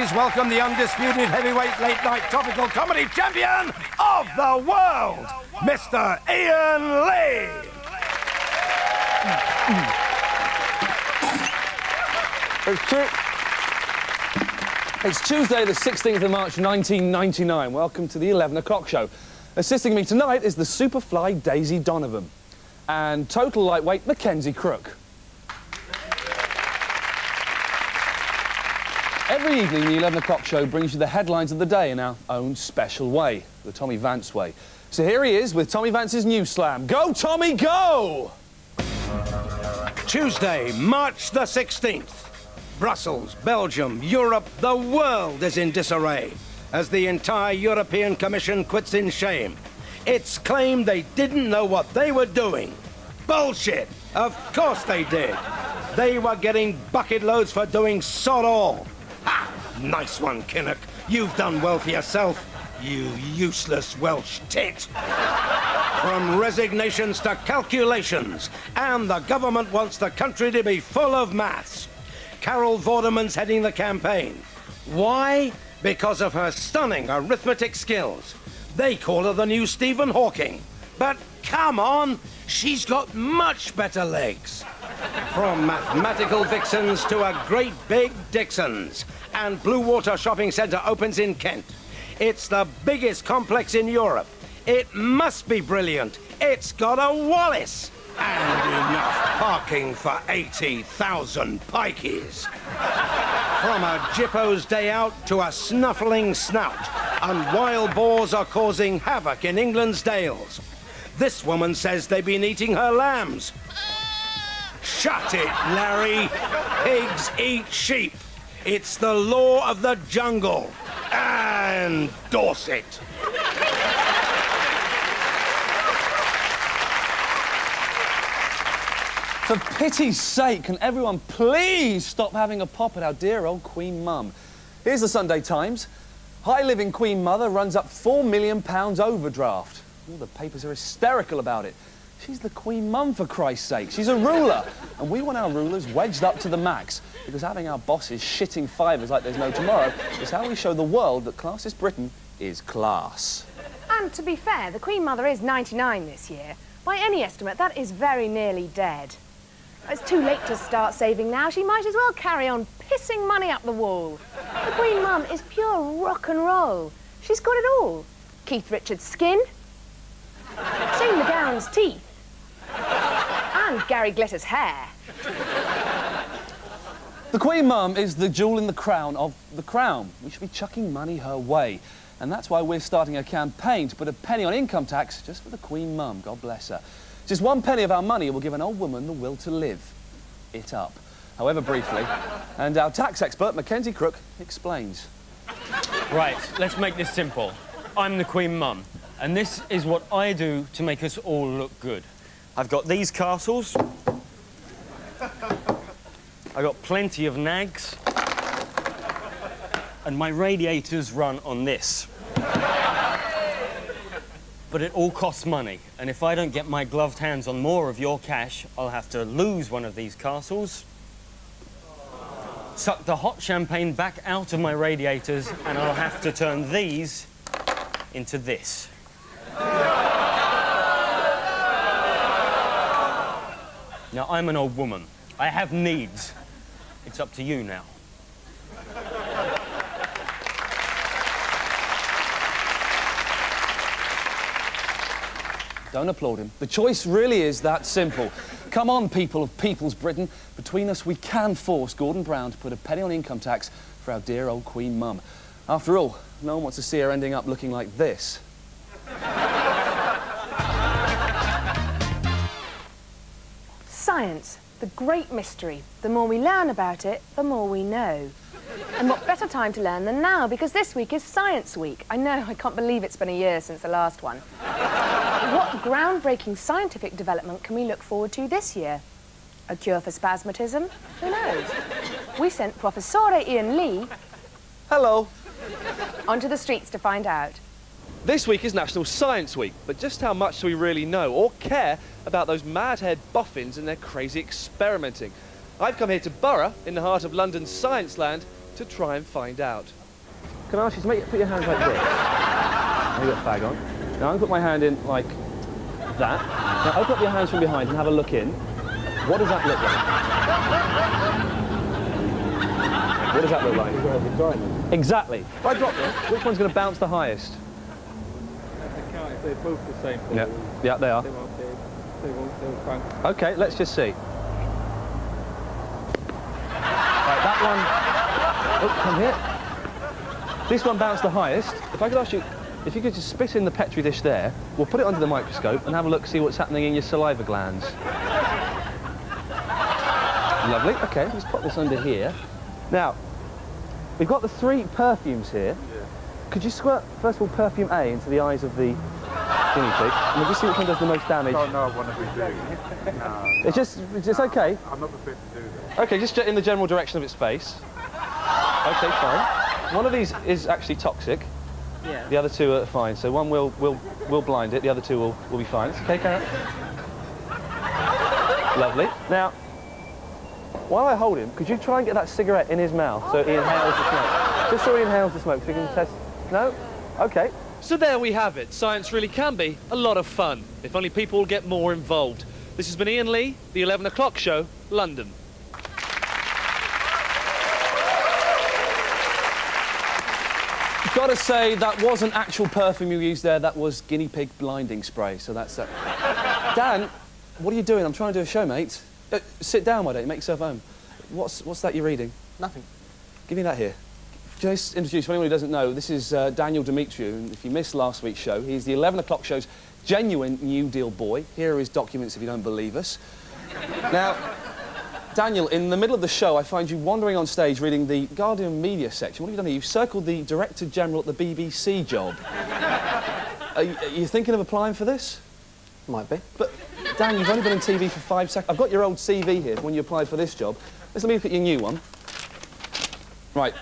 please welcome the undisputed heavyweight late-night topical comedy champion of the world, Mr. Iain Lee. It's Tuesday, the 16th of March, 1999. Welcome to the 11 o'clock show. Assisting me tonight is the Superfly Daisy Donovan and total lightweight Mackenzie Crook. Every evening, the 11 o'clock show brings you the headlines of the day in our own special way, the Tommy Vance way. So here he is with Tommy Vance's News Slam. Go, Tommy, go! Tuesday, March the 16th. Brussels, Belgium, Europe, the world is in disarray as the entire European Commission quits in shame. It's claimed they didn't know what they were doing. Bullshit! Of course they did. They were getting bucket loads for doing sod all. Ha! Nice one, Kinnock. You've done well for yourself, you useless Welsh tit. From resignations to calculations, and the government wants the country to be full of maths. Carol Vorderman's heading the campaign. Why? Because of her stunning arithmetic skills. They call her the new Stephen Hawking. But come on, she's got much better legs. From mathematical vixens to a great big Dixons. And Blue Water Shopping Centre opens in Kent. It's the biggest complex in Europe. It must be brilliant. It's got a Wallace. And enough parking for 80,000 pikeys. From a Jippo's day out to a snuffling snout, and wild boars are causing havoc in England's dales. This woman says they've been eating her lambs. Shut it, Larry. Pigs eat sheep. It's the law of the jungle. And Dorset. For pity's sake, can everyone please stop having a pop at our dear old Queen Mum? Here's the Sunday Times. High-living Queen Mother runs up £4 million overdraft. All the papers are hysterical about it. She's the Queen Mum, for Christ's sake. She's a ruler. And we want our rulers wedged up to the max, because having our bosses shitting fivers like there's no tomorrow is how we show the world that classist Britain is class. And to be fair, the Queen Mother is 99 this year. By any estimate, that is very nearly dead. It's too late to start saving now. She might as well carry on pissing money up the wall. The Queen Mum is pure rock and roll. She's got it all. Keith Richards' skin, Shane McGowan's teeth, and Gary Glitter's hair. The Queen Mum is the jewel in the crown of the crown. We should be chucking money her way. And that's why we're starting a campaign to put a penny on income tax just for the Queen Mum. God bless her. Just 1 penny of our money will give an old woman the will to live it up, however briefly. And our tax expert, Mackenzie Crook, explains. Right, let's make this simple. I'm the Queen Mum, and this is what I do to make us all look good. I've got these castles. I've got plenty of nags. And my radiators run on this. But it all costs money, and if I don't get my gloved hands on more of your cash, I'll have to lose one of these castles, suck the hot champagne back out of my radiators, and I'll have to turn these into this. Now, I'm an old woman. I have needs. It's up to you now. Don't applaud him. The choice really is that simple. Come on, people of People's Britain. Between us, we can force Gordon Brown to put a penny on income tax for our dear old Queen Mum. After all, no one wants to see her ending up looking like this. Science, the great mystery. The more we learn about it, the more we know. And what better time to learn than now, because this week is Science Week. I know, I can't believe it's been a year since the last one. What groundbreaking scientific development can we look forward to this year? A cure for spasmatism? Who knows? We sent Professor Iain Lee... Hello. ...onto the streets to find out. This week is National Science Week, but just how much do we really know or care about those mad-haired boffins and their crazy experimenting? I've come here to Borough, in the heart of London's science land, to try and find out. can I ask you to put your hands like this? Now you've got a fag on. Now I'm going to put my hand in like that. Now open up your hands from behind and have a look in. What does that look like? What does that look like? Exactly. If I drop them, which one's going to bounce the highest? They're both the same. Yeah, yeah, they are. They'll crank. Okay, let's just see. Right, that one. Oh, come here. This one bounced the highest. If I could ask you, if you could just spit in the Petri dish there, we'll put it under the microscope and have a look, see what's happening in your saliva glands. Lovely. Okay, let's put this under here. Now, we've got the 3 perfumes here. Yeah. Could you squirt, first of all, perfume A into the eyes of the guinea pig, and we'll just see which one does the most damage. I don't know what we do. No. It's just okay. I'm not prepared to do that. Okay, just in the general direction of its face. Okay, fine. One of these is actually toxic. Yeah. The other 2 are fine. So one will blind it. The other 2 will be fine. It's okay, Karen. Lovely. Now, while I hold him, could you try and get that cigarette in his mouth so he inhales the smoke? Just so he inhales the smoke, so we can test. No? Okay. So there we have it. Science really can be a lot of fun, if only people will get more involved. This has been Iain Lee, The 11 O'Clock Show, London. Gotta say, that wasn't actual perfume you used there, that was guinea pig blinding spray, so that's that. Dan, what are you doing? I'm trying to do a show, mate. Sit down, why don't you? Make yourself home. What's that you're reading? Nothing. Give me that here. Just introduce, for anyone who doesn't know, this is Daniel Demetriou, and if you missed last week's show, he's the 11 O'Clock Show's genuine New Deal boy. Here are his documents if you don't believe us. Now, Daniel, in the middle of the show, I find you wandering on stage reading the Guardian media section. What have you done here? You've circled the Director General at the BBC job. Are you thinking of applying for this? Might be. But, Dan, you've only been on TV for 5 seconds. I've got your old CV here when you applied for this job. Let me look at your new one. Right.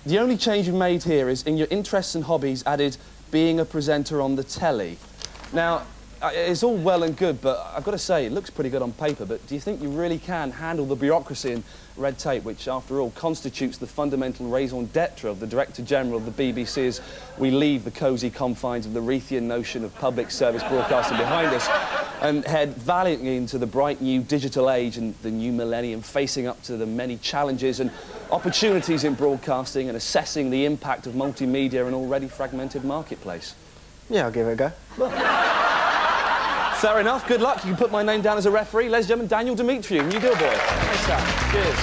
The only change you've made here is, in your interests and hobbies, added being a presenter on the telly. Now, it's all well and good, but I've got to say, it looks pretty good on paper, but do you think you really can handle the bureaucracy and red tape, which, after all, constitutes the fundamental raison d'etre of the Director General of the BBC as we leave the cosy confines of the Reithian notion of public service broadcasting behind us and head valiantly into the bright new digital age and the new millennium, facing up to the many challenges and opportunities in broadcasting and assessing the impact of multimedia in an already fragmented marketplace? Yeah, I'll give it a go. Fair enough, good luck. You can put my name down as a referee. Ladies and gentlemen, Daniel Demetriou, New Deal boy. Thanks, Sam. Cheers.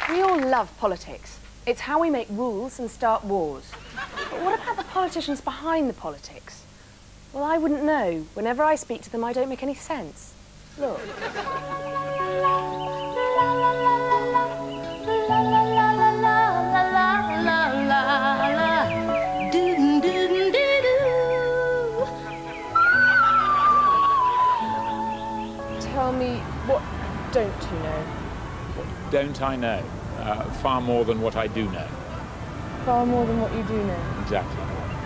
We all love politics. It's how we make rules and start wars. But what about the politicians behind the politics? Well, I wouldn't know. Whenever I speak to them, I don't make any sense. Look. Tell me, what don't you know? What don't I know? Far more than what I do know. Far more than what you do know? Exactly.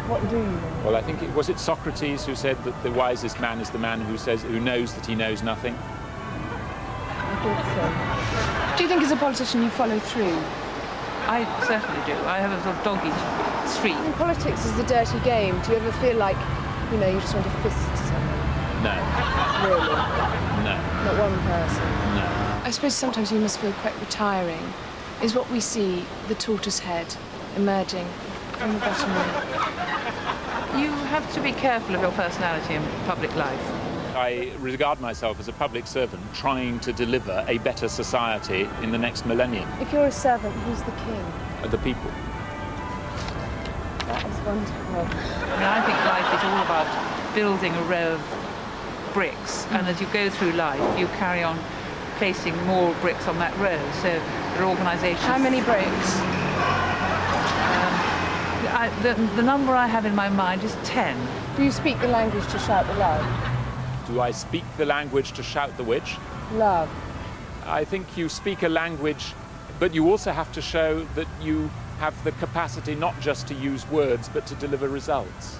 What do you know? Well, I think was it Socrates who said that the wisest man is the man who knows that he knows nothing? I think so. Do you think as a politician you follow through? I certainly do. I have a sort of dog-eat streak. In politics is a dirty game. Do you ever feel like, you know, you just want to fist someone? No. Really? No. Not one person? No. I suppose sometimes you must feel quite retiring. Is what we see the tortoise head emerging from the bottom row? You have to be careful of your personality in public life. I regard myself as a public servant trying to deliver a better society in the next millennium. If you're a servant, who's the king? The people. That is wonderful. I mean, I think life is all about building a row of bricks, and as you go through life, you carry on placing more bricks on that row. So there are organisations... How many bricks? The number I have in my mind is 10. Do you speak the language to shout the love? Do I speak the language to shout the which? Love. I think you speak a language, but you also have to show that you have the capacity not just to use words, but to deliver results.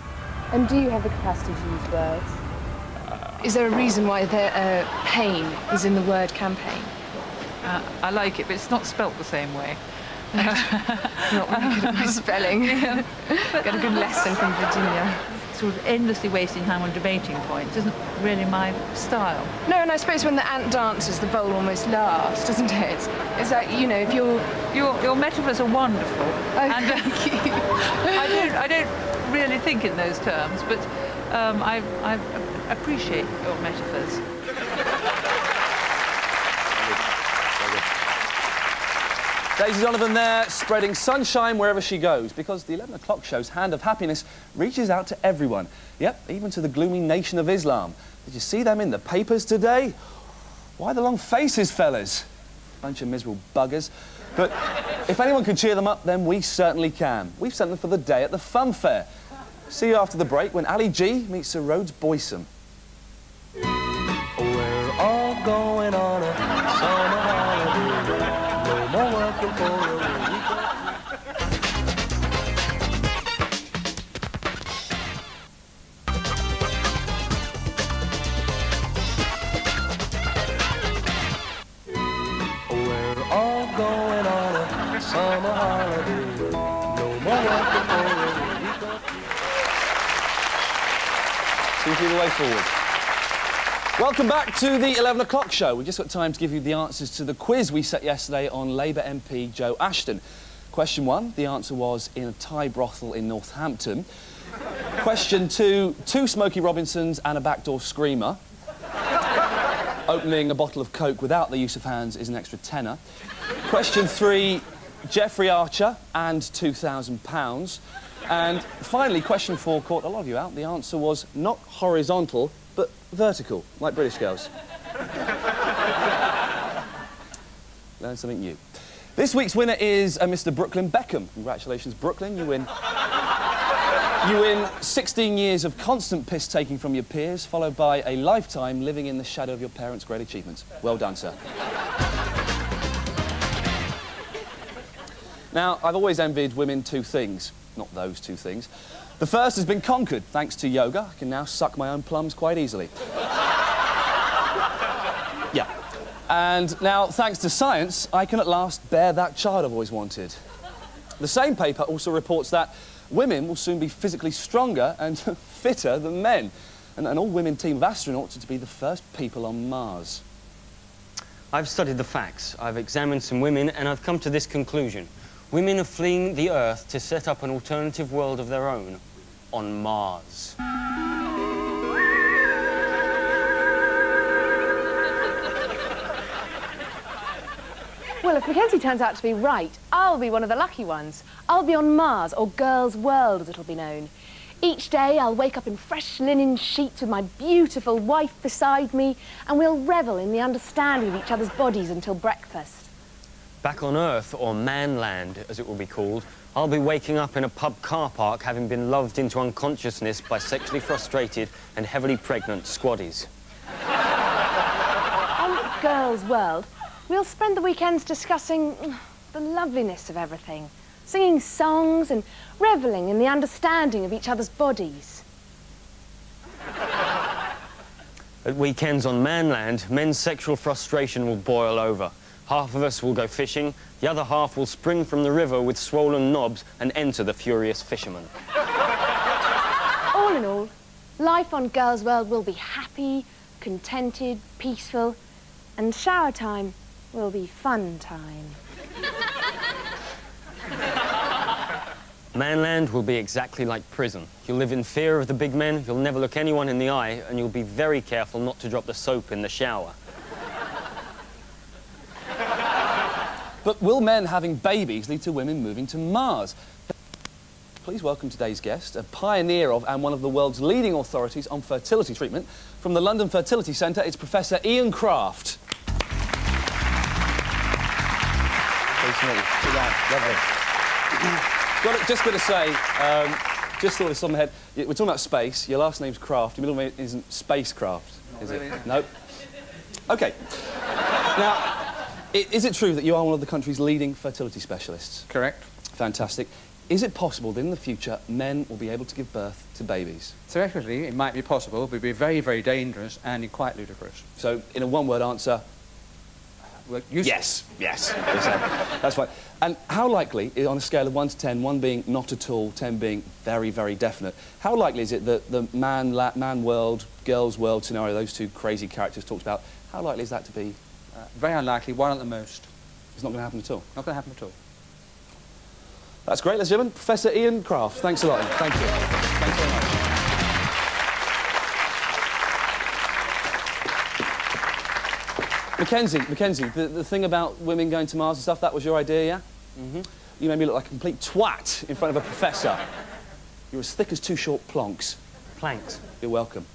And do you have the capacity to use words? Is there a reason why the pain is in the word campaign? I like it, but it's not spelt the same way. Not really good at my spelling. Got a good lesson from Virginia. Sort of endlessly wasting time on debating points isn't really my style. No, and I suppose when the ant dances, the bowl almost laughs, doesn't it? It's like, you know, if you're... Your metaphors are wonderful. Oh, and thank you. I don't really think in those terms, but I appreciate your metaphors. Daisy Donovan there, spreading sunshine wherever she goes, because the 11 o'clock show's hand of happiness reaches out to everyone. Yep, even to the gloomy Nation of Islam. Did you see them in the papers today? Why the long faces, fellas? Bunch of miserable buggers. But if anyone can cheer them up, then we certainly can. We've sent them for the day at the fun fair. See you after the break when Ali G meets Sir Rhodes Boyson. We're all going on a summer holiday. No more working for a weekend. We're all going on a summer holiday. No more working for a weekend. Seems to be the way forward. Welcome back to the 11 o'clock show. We've just got time to give you the answers to the quiz we set yesterday on Labour MP Joe Ashton. Question 1, the answer was in a Thai brothel in Northampton. Question 2, 2 Smokey Robinsons and a backdoor screamer. Opening a bottle of Coke without the use of hands is an extra tenner. Question 3, Jeffrey Archer and £2,000. And finally, question 4 caught a lot of you out. The answer was not horizontal, but vertical, like British girls. Learn something new. This week's winner is Mr. Brooklyn Beckham. Congratulations, Brooklyn. You win 16 years of constant piss-taking from your peers, followed by a lifetime living in the shadow of your parents' great achievements. Well done, sir. Now, I've always envied women 2 things. Not those 2 things. The first has been conquered. Thanks to yoga, I can now suck my own plums quite easily. Yeah. And now, thanks to science, I can at last bear that child I've always wanted. The same paper also reports that women will soon be physically stronger and fitter than men. And an all-women team of astronauts are to be the first people on Mars. I've studied the facts. I've examined some women and I've come to this conclusion. Women are fleeing the Earth to set up an alternative world of their own on Mars. Well, if Mackenzie turns out to be right, I'll be one of the lucky ones. I'll be on Mars, or Girls' World, as it'll be known. Each day, I'll wake up in fresh linen sheets with my beautiful wife beside me, and we'll revel in the understanding of each other's bodies until breakfast. Back on Earth, or Manland, as it will be called, I'll be waking up in a pub car park having been loved into unconsciousness by sexually frustrated and heavily pregnant squaddies. On Girls' World, we'll spend the weekends discussing the loveliness of everything, singing songs and revelling in the understanding of each other's bodies. At weekends on Manland, men's sexual frustration will boil over. Half of us will go fishing, the other half will spring from the river with swollen knobs and enter the furious fisherman. All in all, life on Girls' World will be happy, contented, peaceful, and shower time will be fun time. Manland will be exactly like prison. You'll live in fear of the big men, you'll never look anyone in the eye, and you'll be very careful not to drop the soap in the shower. But will men having babies lead to women moving to Mars? Please welcome today's guest, a pioneer of and one of the world's leading authorities on fertility treatment. From the London Fertility Centre, it's Professor Iain Craft. Lovely. Just got to say, just thought of something ahead. We're talking about space. Your last name's Craft. Your middle name isn't Spacecraft, is it? Nope. OK. Now, is it true that you are one of the country's leading fertility specialists? Correct. Fantastic. Is it possible that in the future men will be able to give birth to babies? Theoretically, it might be possible, but it would be very, very dangerous and quite ludicrous. So, in a one-word answer, Yes. That's right. And how likely, on a scale of 1 to 10, 1 being not at all, 10 being very, very definite, how likely is it that the man world, girls world scenario, those two crazy characters talked about, how likely is that to be? Very unlikely, 1 at the most. It's not going to happen at all? Not going to happen at all. That's great, ladies and gentlemen. Professor Iain Craft, thanks a lot. Thank you. Thanks very much. Mackenzie, the thing about women going to Mars and stuff, that was your idea, yeah? Mm-hmm. You made me look like a complete twat in front of a professor. You're as thick as 2 short plonks. Planks. You're welcome.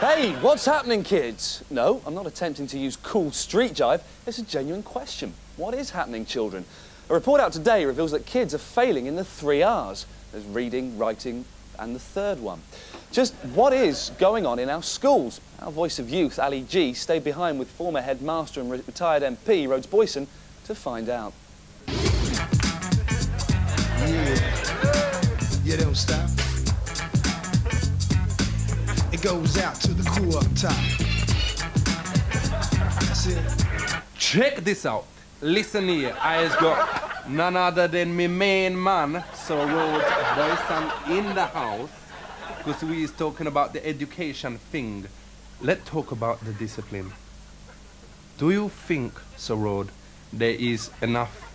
Hey, what's happening, kids? No, I'm not attempting to use cool street jive. It's a genuine question. What is happening, children? A report out today reveals that kids are failing in the 3 R's. There's reading, writing, and the 3rd one. Just what is going on in our schools? Our voice of youth, Ali G, stayed behind with former headmaster and retired MP, Rhodes Boyson, to find out. You don't stop. It goes out to the crew up top. That's it. Check this out. Listen here, I got none other than my main man, Sir Rhodes Boyson, in the house. Because we is talking about the education thing. Let's talk about the discipline. Do you think, Sir Rhodes, there is enough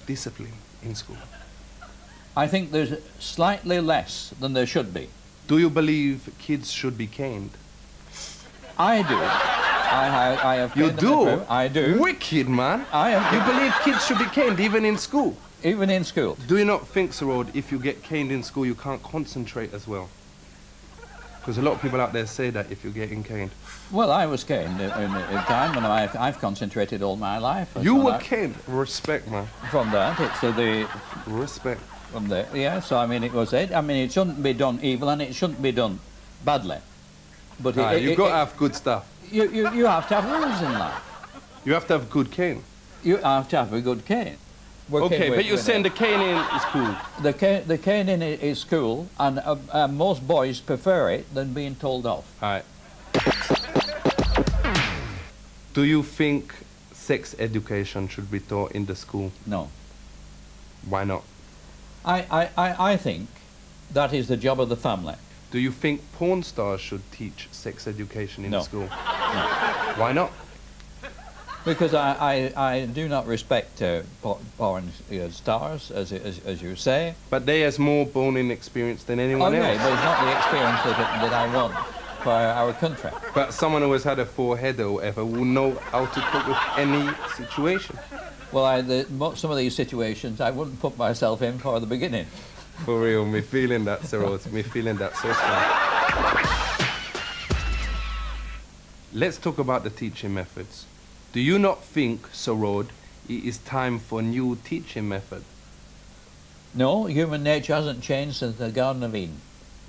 discipline in school? I think there's slightly less than there should be. Do you believe kids should be caned? I do. I have. You do? I do. Wicked, man. I am. You believe kids should be caned even in school? Even in school. Do you not think, Sir Rhodes, if you get caned in school, you can't concentrate as well? Because a lot of people out there say that if you're getting caned. Well, I was caned in time, and I've concentrated all my life. You were caned? Respect, man. From that, it's the... Respect. From there, yeah, so I mean, it was it. I mean, it shouldn't be done evil, and it shouldn't be done badly. But you've got to have good stuff. You have to have rules in life. You have to have good cane. You have to have a good cane. Okay, but you're saying the caning is cool. The caning is cool, and most boys prefer it than being told off. All right. Do you think sex education should be taught in the school? No. Why not? I think that is the job of the family. Do you think porn stars should teach sex education in school? No. Why not? Because I do not respect porn stars, as you say. But they has more boning experience than anyone else. Okay, but it's not the experience that I want for our country. But someone who has had a forehead or whatever will know how to cope with any situation. Well, some of these situations I wouldn't put myself in for the beginning. For real, me feeling that, Sir Rhodes, me feeling that so strong. Let's talk about the teaching methods. Do you not think, Sir Rhodes, it is time for a new teaching method? No, human nature hasn't changed since the Garden of Eden.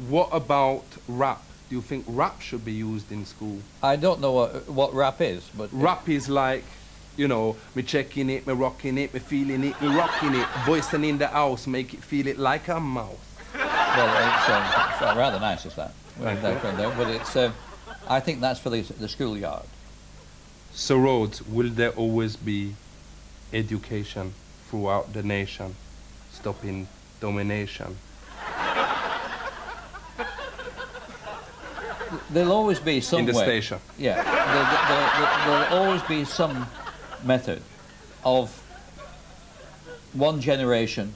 What about rap? Do you think rap should be used in school? I don't know what rap is, but... Rap is like, you know, me checking it, me rocking it, me feeling it, me rocking it. Boyson in the house, make it feel it like a mouth. Well, it's rather nice, is that? But it's, I think that's for the schoolyard. So, Rhodes, will there always be education throughout the nation, stopping domination? There'll always be some in the way. station. Yeah, there'll always be some method of one generation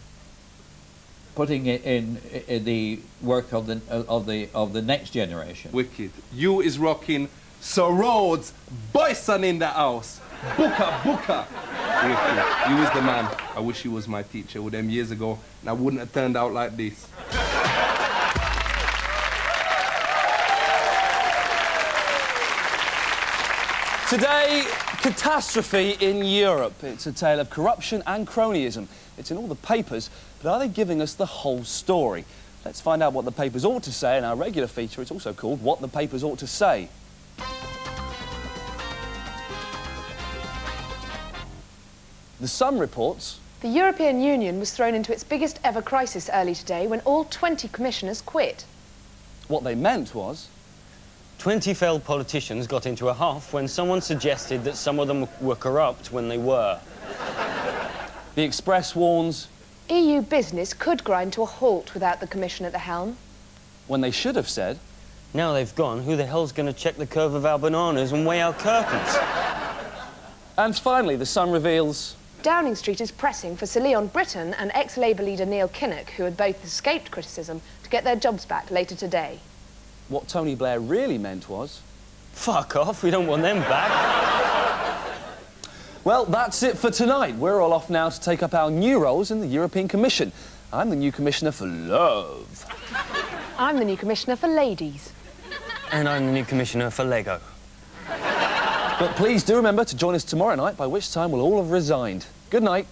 putting it in the work of the next generation. Wicked. You is rocking Sir Rhodes Boyson in the house. Booker. Wicked. You is the man. I wish he was my teacher with them years ago, and I wouldn't have turned out like this. Today, catastrophe in Europe. It's a tale of corruption and cronyism. It's in all the papers, but are they giving us the whole story? Let's find out what the papers ought to say in our regular feature. It's also called What the Papers Ought to Say. The Sun reports... The European Union was thrown into its biggest ever crisis early today when all 20 commissioners quit. What they meant was... 20 failed politicians got into a huff when someone suggested that some of them were corrupt when they were. The Express warns... EU business could grind to a halt without the Commission at the helm. When they should have said... Now they've gone, who the hell's going to check the curve of our bananas and weigh our curtains? And finally, the Sun reveals... Downing Street is pressing for Sir Leon Britton and ex-Labour leader Neil Kinnock, who had both escaped criticism, to get their jobs back later today. What Tony Blair really meant was... Fuck off, we don't want them back. Well, that's it for tonight. We're all off now to take up our new roles in the European Commission. I'm the new Commissioner for Love. I'm the new Commissioner for Ladies. And I'm the new Commissioner for Lego. But please do remember to join us tomorrow night, by which time we'll all have resigned. Good night.